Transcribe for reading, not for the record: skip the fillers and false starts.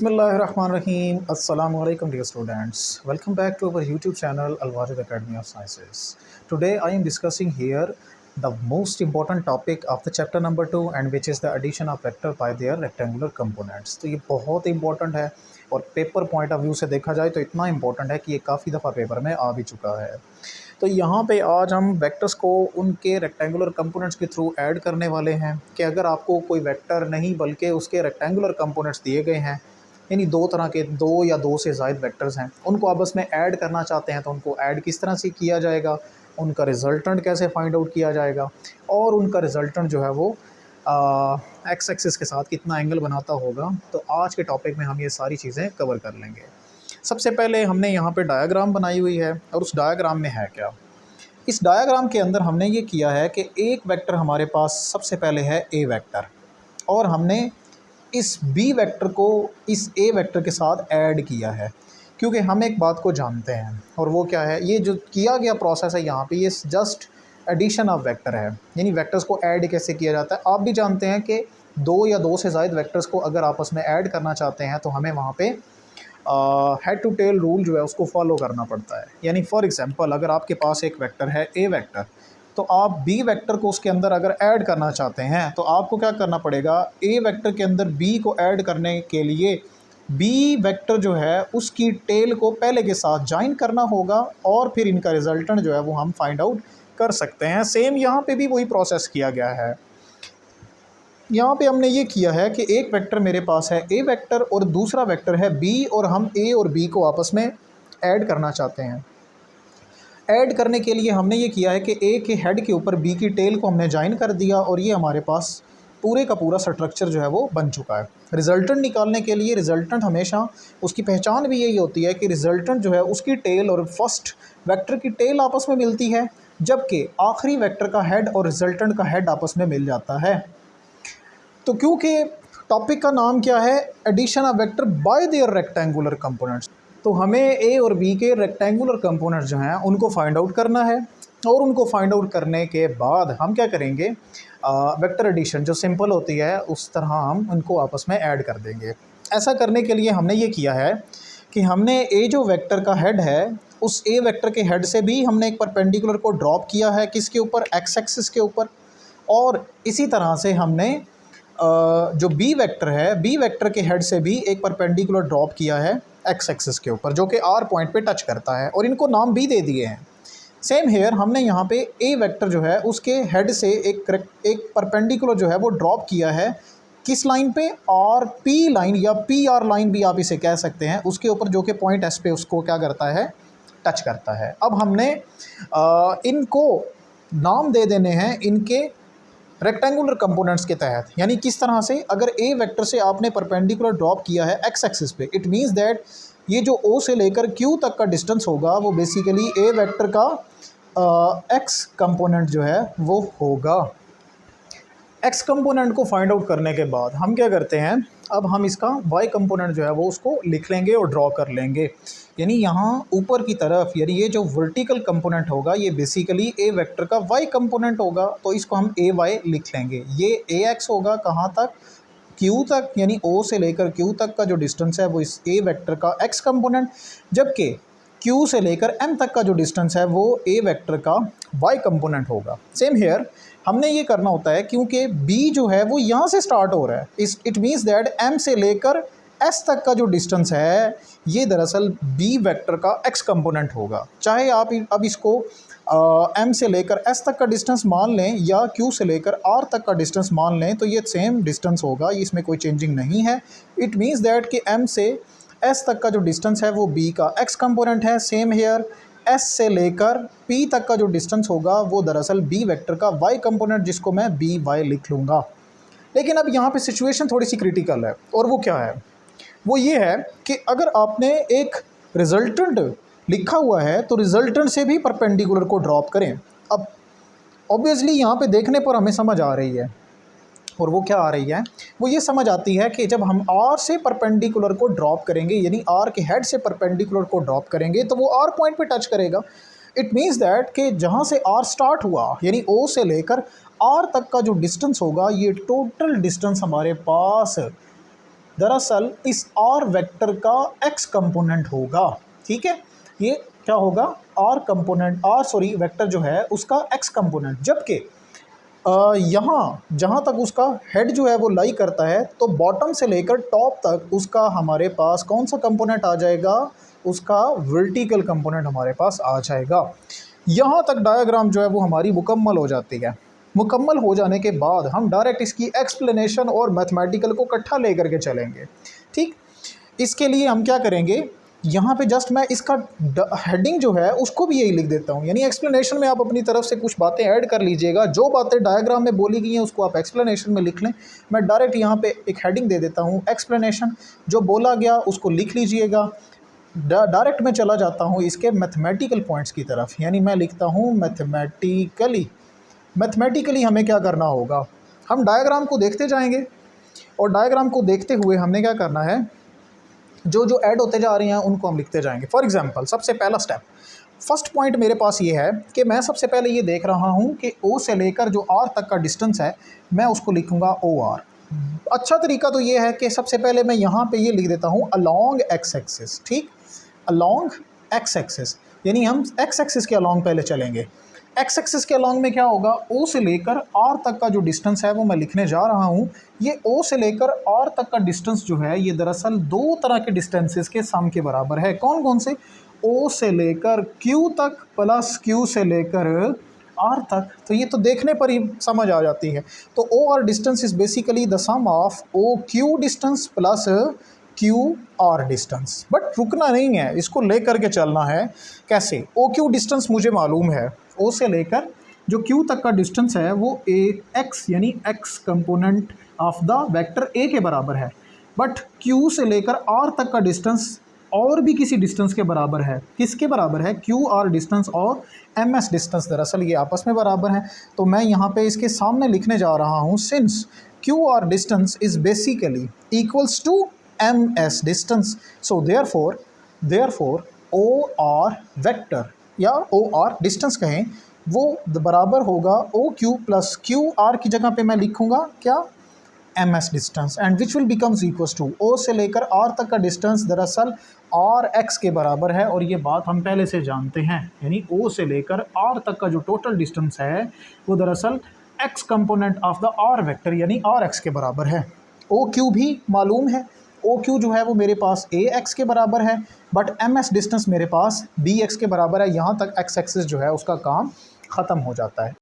Bismillahirrahmanirrahim. Assalamu alaikum dear students. Welcome back to our YouTube channel Al-Wajid Academy of Sciences. Today I am discussing here the most important topic of the chapter number 2 and which is the addition of vector by their rectangular components. तो ये बहुत important है और paper point of view से देखा जाए तो इतना इंपॉर्टेंट है कि ये काफ़ी दफ़ा पेपर में आ भी चुका है। तो यहाँ पे आज हम वेक्टर्स को उनके रेक्टेंगुलर कंपोनेंट्स के थ्रू ऐड करने वाले हैं कि अगर आपको कोई वेक्टर नहीं बल्कि उसके रेक्टेंगुलर कंपोनेंट्स दिए गए हैं, यानी दो तरह के दो या दो से ज़ायद वेक्टर्स हैं, उनको आपस में ऐड करना चाहते हैं तो उनको ऐड किस तरह से किया जाएगा, उनका रिज़ल्टेंट कैसे फाइंड आउट किया जाएगा और उनका रिज़ल्टेंट जो है वो एक्स एक्सिस के साथ कितना एंगल बनाता होगा। तो आज के टॉपिक में हम ये सारी चीज़ें कवर कर लेंगे। सबसे पहले हमने यहाँ पे डायग्राम बनाई हुई है और उस डायग्राम में है क्या। इस डायग्राम के अंदर हमने ये किया है कि एक वेक्टर हमारे पास सबसे पहले है ए वेक्टर और हमने इस बी वेक्टर को इस ए वेक्टर के साथ ऐड किया है, क्योंकि हम एक बात को जानते हैं और वो क्या है, ये जो किया गया प्रोसेस है यहाँ पे ये जस्ट एडिशन ऑफ वेक्टर है, यानी वेक्टर्स को ऐड कैसे किया जाता है। आप भी जानते हैं कि दो या दो से ज़ायद वेक्टर्स को अगर आपस में ऐड करना चाहते हैं तो हमें वहाँ पे हेड टू टेल रूल जो है उसको फॉलो करना पड़ता है। यानी फॉर एग्जांपल अगर आपके पास एक वेक्टर है ए वेक्टर, तो आप बी वेक्टर को उसके अंदर अगर ऐड करना चाहते हैं तो आपको क्या करना पड़ेगा, ए वेक्टर के अंदर बी को ऐड करने के लिए बी वेक्टर जो है उसकी टेल को पहले के साथ जॉइन करना होगा और फिर इनका रिजल्टेंट जो है वो हम फाइंड आउट कर सकते हैं। सेम यहाँ पे भी वही प्रोसेस किया गया है। यहाँ पे हमने ये किया है कि एक वेक्टर मेरे पास है ए वेक्टर और दूसरा वेक्टर है बी और हम ए और बी को आपस में ऐड करना चाहते हैं। ऐड करने के लिए हमने ये किया है कि ए के हेड के ऊपर बी की टेल को हमने जॉइन कर दिया और ये हमारे पास पूरे का पूरा स्ट्रक्चर जो है वो बन चुका है। रिजल्टेंट निकालने के लिए रिजल्टेंट हमेशा उसकी पहचान भी यही होती है कि रिजल्टेंट जो है उसकी टेल और फर्स्ट वेक्टर की टेल आपस में मिलती है, जबकि आखिरी वेक्टर का हेड और रिजल्टेंट का हेड आपस में मिल जाता है। तो क्योंकि टॉपिक का नाम क्या है, addition of vector by their rectangular components, तो हमें ए और बी के रेक्टेंगुलर कंपोनेंट्स जो हैं उनको फाइंड आउट करना है और उनको फाइंड आउट करने के बाद हम क्या करेंगे, वेक्टर एडिशन जो सिंपल होती है उस तरह हम उनको आपस में ऐड कर देंगे। ऐसा करने के लिए हमने ये किया है कि हमने ए जो वेक्टर का हेड है उस ए वेक्टर के हेड से भी हमने एक परपेंडिकुलर को ड्रॉप किया है, किसके ऊपर, एक्स एक्सिस के ऊपर। और इसी तरह से हमने जो बी वेक्टर है बी वेक्टर के हेड से भी एक परपेंडिकुलर ड्रॉप किया है एक्स एक्सिस के ऊपर, जो कि आर पॉइंट पे टच करता है और इनको नाम भी दे दिए हैं। सेम हेयर हमने यहाँ पे ए वेक्टर जो है उसके हेड से एक परपेंडिकुलर जो है वो ड्रॉप किया है, किस लाइन पे, आर पी लाइन या पी आर लाइन भी आप इसे कह सकते हैं, उसके ऊपर जो कि पॉइंट एस पे उसको क्या करता है, टच करता है। अब हमने इनको नाम दे देने हैं इनके रेक्टेंगुलर कंपोनेंट्स के तहत। यानी किस तरह से, अगर ए वेक्टर से आपने परपेंडिकुलर ड्रॉप किया है एक्स एक्सिस पे, इट मींस दैट ये जो ओ से लेकर क्यू तक का डिस्टेंस होगा वो बेसिकली ए वेक्टर का एक्स कंपोनेंट जो है वो होगा। एक्स कंपोनेंट को फाइंड आउट करने के बाद हम क्या करते हैं, अब हम इसका वाई कंपोनेंट जो है वो उसको लिख लेंगे और ड्रॉ कर लेंगे। यानी यहाँ ऊपर की तरफ, यानी ये जो वर्टिकल कंपोनेंट होगा ये बेसिकली ए वेक्टर का वाई कंपोनेंट होगा, तो इसको हम ए वाई लिख लेंगे। ये ए एक्स होगा कहाँ तक, क्यू तक, यानी ओ से लेकर क्यू तक का जो डिस्टेंस है वो इस ए वेक्टर का एक्स कंपोनेंट, जबकि क्यू से लेकर एम तक का जो डिस्टेंस है वो ए वेक्टर का वाई कंपोनेंट होगा। सेम हेयर हमने ये करना होता है क्योंकि बी जो है वो यहाँ से स्टार्ट हो रहा है, इट मीन्स दैट एम से लेकर एस तक का जो डिस्टेंस है ये दरअसल बी वेक्टर का एक्स कंपोनेंट होगा। चाहे आप अब इसको एम से लेकर एस तक का डिस्टेंस मान लें या क्यू से लेकर आर तक का डिस्टेंस मान लें, तो ये सेम डिस्टेंस होगा, इसमें कोई चेंजिंग नहीं है। इट मीन्स दैट कि एम से एस तक का जो डिस्टेंस है वो बी का एक्स कंपोनेंट है। सेम हेयर एस से लेकर पी तक का जो डिस्टेंस होगा वो दरअसल बी वेक्टर का वाई कंपोनेंट, जिसको मैं बी वाई लिख लूँगा। लेकिन अब यहाँ पे सिचुएशन थोड़ी सी क्रिटिकल है, और वो क्या है, वो ये है कि अगर आपने एक रिजल्टेंट लिखा हुआ है तो रिजल्टेंट से भी परपेंडिकुलर को ड्रॉप करें। अब ऑब्वियसली यहाँ पे देखने पर हमें समझ आ रही है, और वो क्या आ रही है, वो ये समझ आती है कि जब हम आर से परपेंडिकुलर को ड्रॉप करेंगे, यानी आर के हेड से परपेंडिकुलर को ड्रॉप करेंगे, तो वो आर पॉइंट पे टच करेगा। इट मीन्स दैट कि जहाँ से आर स्टार्ट हुआ यानी ओ से लेकर आर तक का जो डिस्टेंस होगा, ये टोटल डिस्टेंस हमारे पास दरअसल इस आर वेक्टर का एक्स कंपोनेंट होगा। ठीक है, ये क्या होगा, आर कंपोनेंट, वेक्टर जो है उसका एक्स कंपोनेंट। जबकि यहाँ जहाँ तक उसका हेड जो है वो लाई करता है, तो बॉटम से लेकर टॉप तक उसका हमारे पास कौन सा कंपोनेंट आ जाएगा, उसका वर्टिकल कंपोनेंट हमारे पास आ जाएगा। यहाँ तक डायग्राम जो है वो हमारी मुकम्मल हो जाती है। मुकम्मल हो जाने के बाद हम डायरेक्ट इसकी एक्सप्लेनेशन और मैथमेटिकल को इकट्ठा लेकर के चलेंगे। ठीक, इसके लिए हम क्या करेंगे, यहाँ पे जस्ट मैं इसका हेडिंग जो है उसको भी यही लिख देता हूँ, यानी एक्सप्लेनेशन में आप अपनी तरफ से कुछ बातें ऐड कर लीजिएगा। जो बातें डायग्राम में बोली गई हैं उसको आप एक्सप्लेनेशन में लिख लें। मैं डायरेक्ट यहाँ पे एक हेडिंग दे देता हूँ, एक्सप्लेनेशन। जो बोला गया उसको लिख लीजिएगा। डायरेक्ट मैं चला जाता हूँ इसके मैथमेटिकल पॉइंट्स की तरफ, यानी मैं लिखता हूँ मैथमेटिकली हमें क्या करना होगा, हम डायग्राम को देखते जाएंगे और डायग्राम को देखते हुए हमने क्या करना है, जो जो ऐड होते जा रहे हैं उनको हम लिखते जाएंगे। फॉर एग्जांपल, सबसे पहला स्टेप, फर्स्ट पॉइंट मेरे पास ये है कि मैं सबसे पहले ये देख रहा हूँ कि ओ से लेकर जो आर तक का डिस्टेंस है, मैं उसको लिखूँगा ओ आर। अच्छा तरीका तो ये है कि सबसे पहले मैं यहाँ पे ये लिख देता हूँ अलॉन्ग एक्स एक्सिस। ठीक, अलॉन्ग एक्स एक्सिस, यानी हम एक्स एक्सिस के अलॉन्ग पहले चलेंगे। एक्स एक्सिस के अलॉन्ग में क्या होगा, ओ से लेकर आर तक का जो डिस्टेंस है वो मैं लिखने जा रहा हूँ। ये ओ से लेकर आर तक का डिस्टेंस जो है ये दरअसल दो तरह के डिस्टेंसेस के सम के बराबर है। कौन कौन से, ओ से लेकर क्यू तक प्लस क्यू से लेकर आर तक। तो ये तो देखने पर ही समझ आ जाती है। तो O R distance is basically the sum of O Q distance plus Q R distance. But रुकना नहीं है, इसको लेकर के चलना है। कैसे, ओ क्यू डिस्टेंस मुझे मालूम है, ओ से लेकर जो क्यू तक का डिस्टेंस है वो ए एक्स, यानी x component of the vector A के बराबर है। बट क्यू से लेकर आर तक का डिस्टेंस और भी किसी डिस्टेंस के बराबर है। किसके बराबर है, क्यू आर डिस्टेंस और एम एस डिस्टेंस, दरअसल ये आपस में बराबर हैं। तो मैं यहाँ पे इसके सामने लिखने जा रहा हूँ, since Q R distance is basically equals to M S distance, so therefore O R vector या ओ आर डिस्टेंस कहें, वो बराबर होगा O Q plus Q R की जगह पे मैं लिखूंगा क्या, M S distance, and which will becomes equals to O से लेकर आर तक का डिस्टेंस दरअसल आर एक्स के बराबर है। और ये बात हम पहले से जानते हैं, यानी ओ से लेकर आर तक का जो टोटल डिस्टेंस है वो दरअसल X component of the R vector यानी आर एक्स के बराबर है। ओ क्यू भी मालूम है, ओ क्यू जो है वो मेरे पास ए एक्स के बराबर है, बट एम एस डिस्टेंस मेरे पास बी एक्स के बराबर है। यहाँ तक एक्स एक्सिस जो है उसका काम ख़त्म हो जाता है।